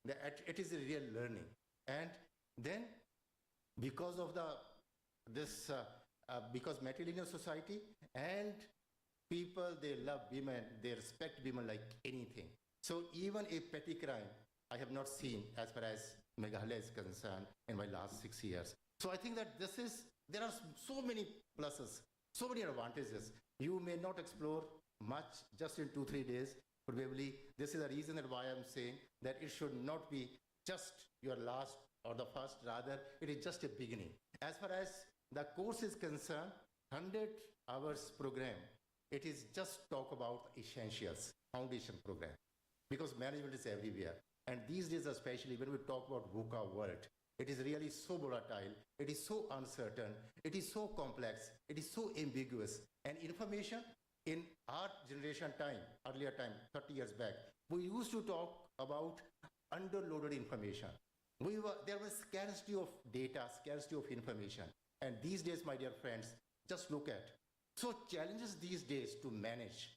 that it is a real learning. And then because of because matrilineal society and people, they love women, they respect women like anything. So even a petty crime, I have not seen as far as Meghalaya is concerned in my last 6 years. So I think that there are so many pluses, so many advantages. You may not explore much just in 2-3 days. Probably this is the reason that why I'm saying that it should not be just your last or the first, rather it is just a beginning. As far as the course is concerned, 100 hours program, it is just talk about essentials, foundation program, because management is everywhere. And these days, especially when we talk about VUCA world, it is really so volatile, it is so uncertain, it is so complex, it is so ambiguous. And information in our generation time, earlier time, 30 years back, we used to talk about underloaded information. There was scarcity of data, scarcity of information. And these days, my dear friends, just look at. So challenges these days to manage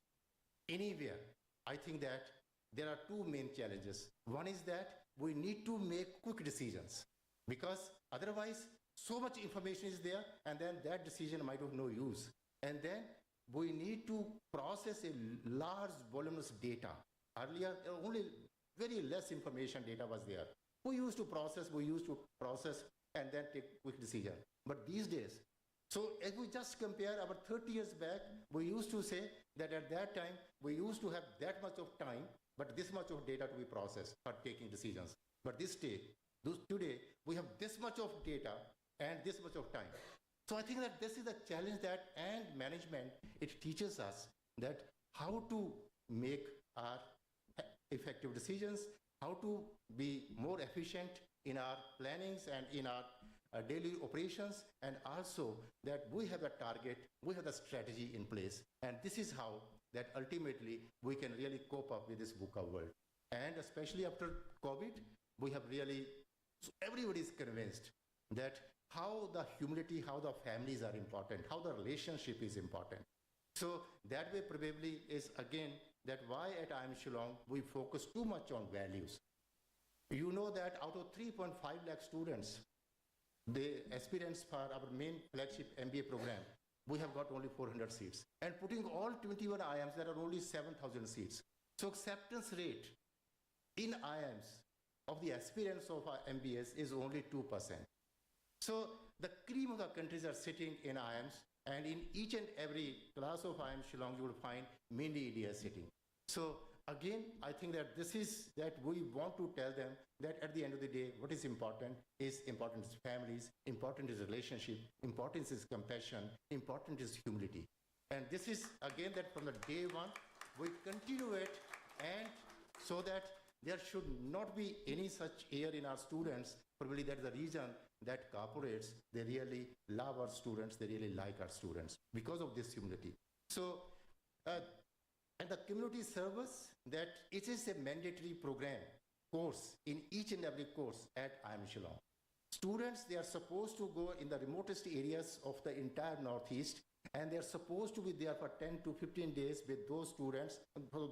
anywhere, I think that there are two main challenges. One is that we need to make quick decisions, because otherwise so much information is there and then that decision might have no use. And then we need to process a large voluminous data. Earlier, only very less information data was there. We used to process and then take quick decision. But these days, so if we just compare our 30 years back, we used to say that at that time, we used to have that much of time, but this much of data to be processed for taking decisions. But today, we have this much of data and this much of time. So I think that this is a challenge that, and management, it teaches us that how to make our effective decisions, how to be more efficient in our plannings and in our daily operations, and also that we have a target, we have a strategy in place. And this is how that ultimately we can really cope up with this VUCA world. And especially after COVID, we have really, so everybody is convinced that how the humility, how the families are important, how the relationship is important. So that way probably is again that why at IIM Shillong we focus too much on values. You know that out of 3.5 lakh students, the aspirants for our main flagship MBA program, we have got only 400 seats. And putting all 21 IIMs, there are only 7,000 seats. So acceptance rate in IIMs of the aspirants of our MBAs is only 2%. So the cream of the countries are sitting in IIMs, and in each and every class of IIM Shillong, you will find mainly India sitting. So again, I think that this is that we want to tell them that at the end of the day, what is important is families, important is relationship, important is compassion, important is humility. And this is again that from the day one, we continue it, and so that there should not be any such air in our students. Probably that's the reason that corporates, they really love our students, they really like our students because of this humility. So, and the community service, that it is a mandatory program, course, in each and every course at IIM Shillong. Students, they are supposed to go in the remotest areas of the entire Northeast, and they are supposed to be there for 10 to 15 days with those students,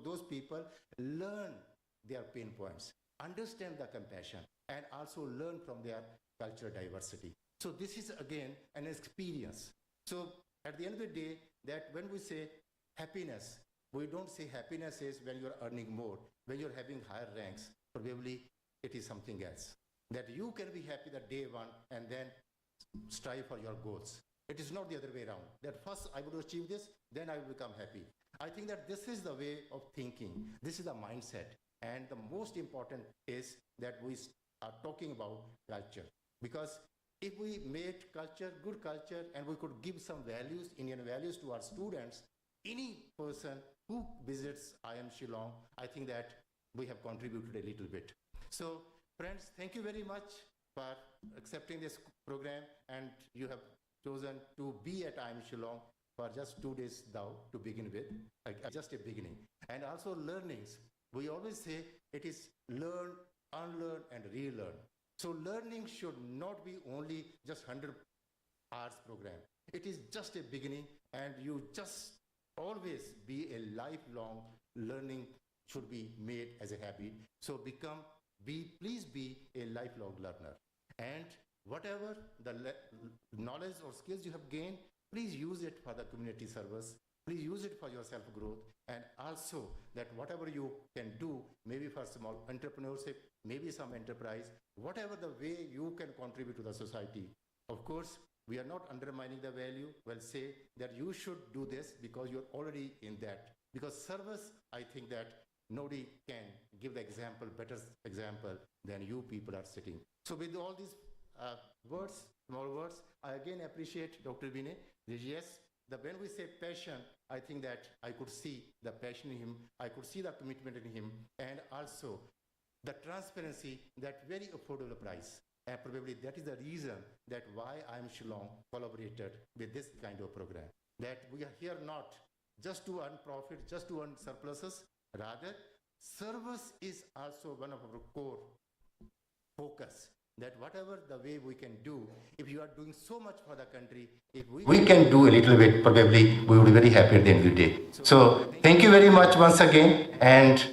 those people, learn their pain points, understand the compassion, and also learn from their cultural diversity. So this is again an experience. So at the end of the day, that when we say happiness, we don't say happiness is when you're earning more, when you're having higher ranks. Probably it is something else. That you can be happy the day one and then strive for your goals. It is not the other way around. That first I will achieve this, then I will become happy. I think that this is the way of thinking. This is the mindset. And the most important is that we are talking about culture. Because if we made culture, good culture, and we could give some values, Indian values to our students, any person who visits IIM Shillong, I think that we have contributed a little bit. So friends, thank you very much for accepting this program, and you have chosen to be at IIM Shillong for just 2 days now to begin with, just a beginning. And also learnings. We always say it is learn, unlearn, and relearn. So learning should not be only just 100 hours program. It is just a beginning, and you just always be a lifelong learning should be made as a habit. So become please be a lifelong learner. And whatever the knowledge or skills you have gained, please use it for the community service. Please use it for your self-growth, and also that whatever you can do, maybe for small entrepreneurship, maybe some enterprise, whatever the way you can contribute to the society. Of course, we are not undermining the value. We'll say that you should do this because you're already in that. Because service, I think that nobody can give the example, better example than you people are sitting. So with all these words, small words, I again appreciate Dr. Vinay. Yes, when we say passion, I think that I could see the passion in him, I could see the commitment in him, and also the transparency, that very affordable price. And probably that is the reason that why IIM Shillong collaborated with this kind of program. That we are here not just to earn profit, just to earn surpluses, rather service is also one of our core focus. That whatever the way we can do, if you are doing so much for the country, if we can do a little bit, probably we will be very happy at the end of the day. So thank you very much once again, and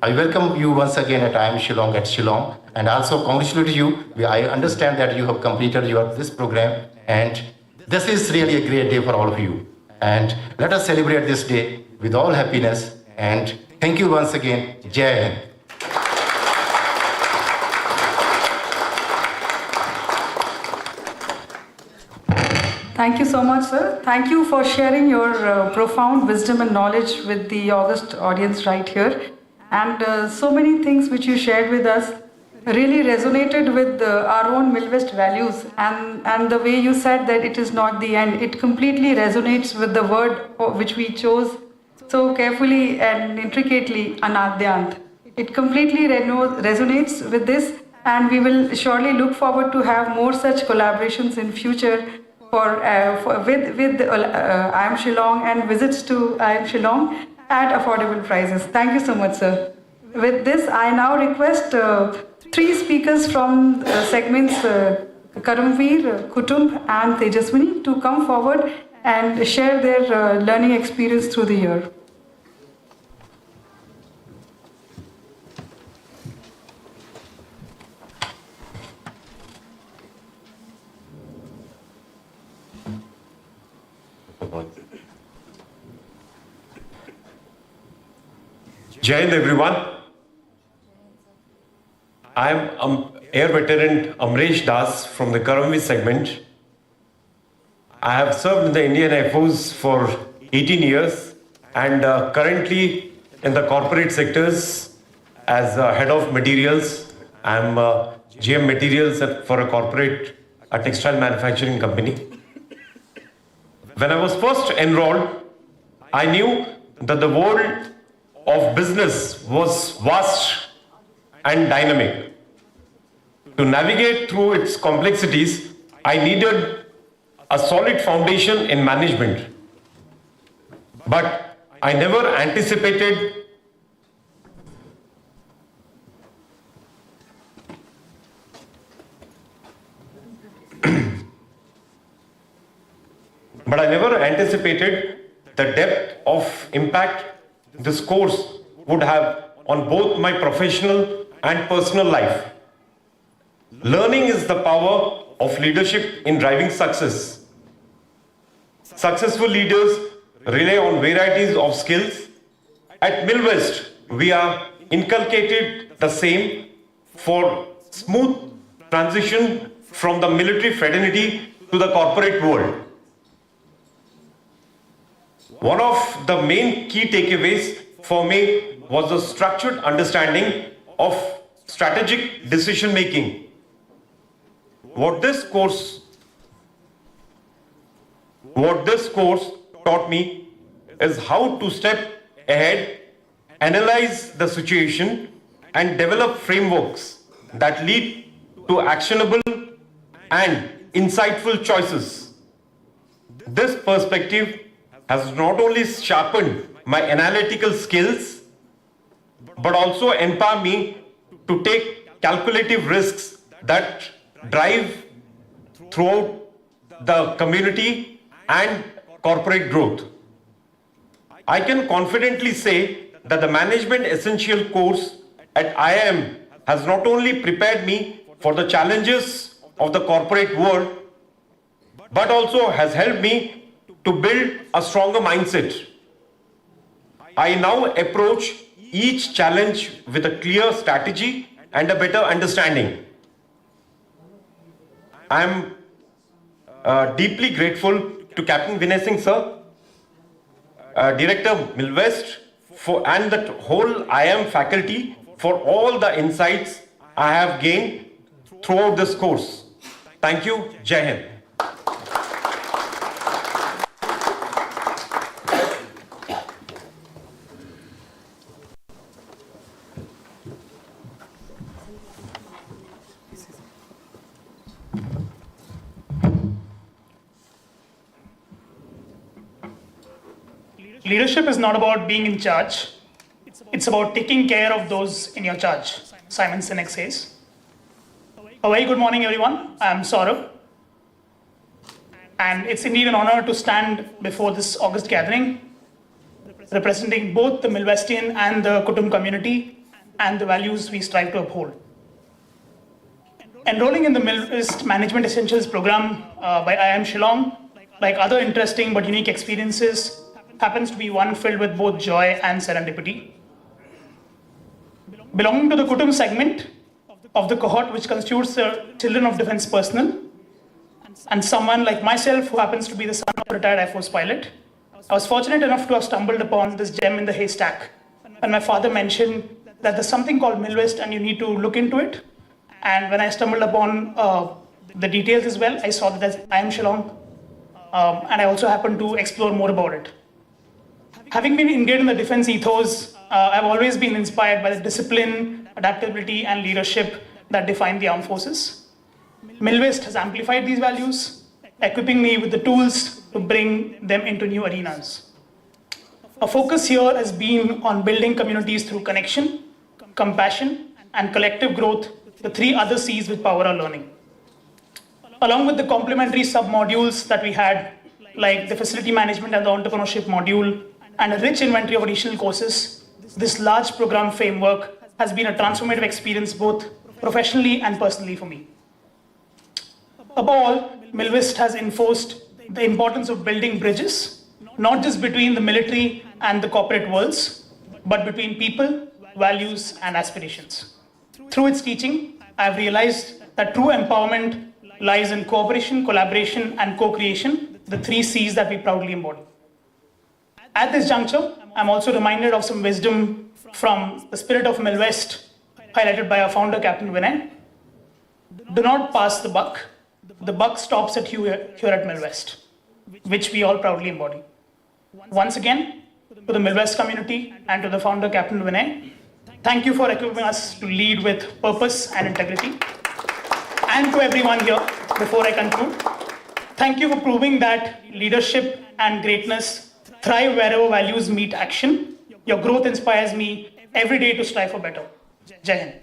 I welcome you once again at IIM Shillong at Shillong, and also congratulate you. I understand that you have completed this program, and this is really a great day for all of you. And let us celebrate this day with all happiness, and thank you once again. Jai Hind. Thank you so much, sir. Thank you for sharing your profound wisdom and knowledge with the august audience right here. And so many things which you shared with us really resonated with our own MILVEST values. And the way you said that it is not the end, it completely resonates with the word which we chose so carefully and intricately, Anadyant. It completely resonates with this, and we will surely look forward to have more such collaborations in future with IIM Shillong and visits to IIM Shillong at affordable prices. Thank you so much, sir. With this, I now request 3 speakers from segments Karamveer, Kutumb and Tejaswini to come forward and share their learning experience through the year. Jai Hind, everyone. I am Air Veteran Amresh Das from the Karamveer segment. I have served in the Indian Air Force for 18 years and currently in the corporate sectors as head of materials. I am GM materials for a textile manufacturing company. When I was first enrolled, I knew that the world of business was vast and dynamic. To navigate through its complexities, I needed a solid foundation in management. But I never anticipated the depth of impact this course would have on both my professional and personal life. Learning is the power of leadership in driving success. Successful leaders rely on varieties of skills. At MILVEST, we are inculcated the same for smooth transition from the military fraternity to the corporate world. One of the main key takeaways for me was the structured understanding of strategic decision making. What this course taught me is how to step ahead, analyze the situation, and develop frameworks that lead to actionable and insightful choices. This perspective has not only sharpened my analytical skills, but also empower me to take calculative risks that drive throughout the community and corporate growth. I can confidently say that the Management Essential course at IIM has not only prepared me for the challenges of the corporate world, but also has helped me to build a stronger mindset. I now approach each challenge with a clear strategy and a better understanding. I am deeply grateful to Captain Vinay Singh sir, Director MILVEST, and the whole IIM faculty for all the insights I have gained throughout this course. Thank you. Jai Hind. Leadership is not about being in charge. It's about taking care of those in your charge, Simon Sinek says. A very good morning, everyone. I'm Saurabh. And it's indeed an honor to stand before this August gathering, representing both the Milvestian and the Kutum community and the values we strive to uphold. Enrolling in the MILVEST Management Essentials program by IIM Shillong, like other interesting but unique experiences, happens to be one filled with both joy and serendipity. Belonging to the Kutum segment of the cohort which constitutes the Children of Defense personnel, and someone like myself who happens to be the son of a retired Air Force pilot, I was fortunate enough to have stumbled upon this gem in the haystack when my father mentioned that there's something called MILVEST and you need to look into it. And when I stumbled upon the details as well, I saw that there's IIM Shillong, and I also happened to explore more about it. Having been engaged in the defense ethos, I've always been inspired by the discipline, adaptability, and leadership that define the armed forces. MILVEST has amplified these values, equipping me with the tools to bring them into new arenas. Our focus here has been on building communities through connection, compassion, and collective growth, the three other C's which power our learning. Along with the complementary sub-modules that we had, like the facility management and the entrepreneurship module, and a rich inventory of additional courses, this large program framework has been a transformative experience both professionally and personally for me. Above all, MILVEST has enforced the importance of building bridges, not just between the military and the corporate worlds, but between people, values, and aspirations. Through its teaching, I have realized that true empowerment lies in cooperation, collaboration, and co-creation, the three C's that we proudly embody. At this juncture, I'm also reminded of some wisdom from the spirit of MILVEST, highlighted by our founder, Captain Vinay. Do not pass the buck. The buck stops at you here at MILVEST, which we all proudly embody. Once again, to the MILVEST community and to the founder, Captain Vinay, thank you for equipping us to lead with purpose and integrity. And to everyone here, before I conclude, thank you for proving that leadership and greatness thrive wherever values meet action. Your growth inspires me every day to strive for better. Jai Hind.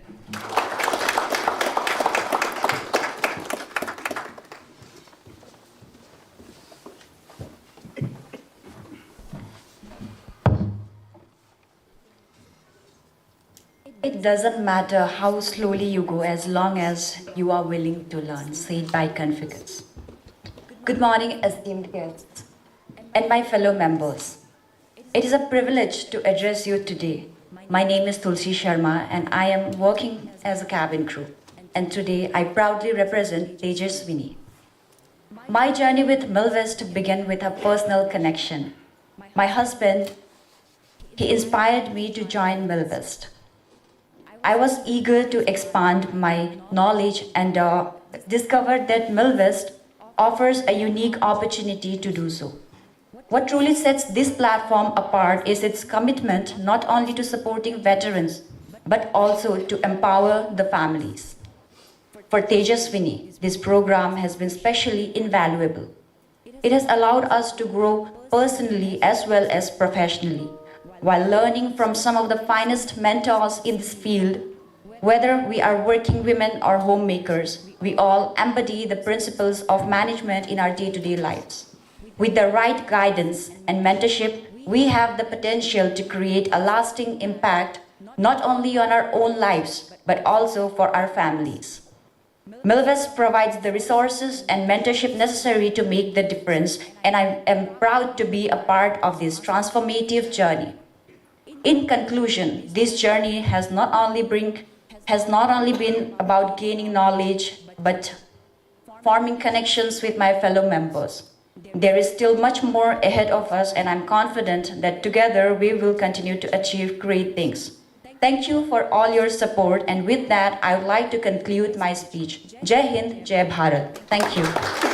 It doesn't matter how slowly you go as long as you are willing to learn, said by Confucius. Good morning, esteemed guests and my fellow members. It is a privilege to address you today. My name is Tulsi Sharma and I am working as a cabin crew. And today I proudly represent Tejaswini. My journey with MILVEST began with a personal connection. My husband, he inspired me to join MILVEST. I was eager to expand my knowledge and discovered that MILVEST offers a unique opportunity to do so. What truly sets this platform apart is its commitment not only to supporting veterans, but also to empower the families. For Tejaswini, this program has been specially invaluable. It has allowed us to grow personally as well as professionally, while learning from some of the finest mentors in this field. Whether we are working women or homemakers, we all embody the principles of management in our day-to-day lives. With the right guidance and mentorship, we have the potential to create a lasting impact not only on our own lives, but also for our families. MILVEST provides the resources and mentorship necessary to make the difference, and I am proud to be a part of this transformative journey. In conclusion, this journey has not only been about gaining knowledge, but forming connections with my fellow members. There is still much more ahead of us, and I'm confident that together we will continue to achieve great things. Thank you for all your support, and with that, I would like to conclude my speech. Jai Hind, Jai Bharat. Thank you.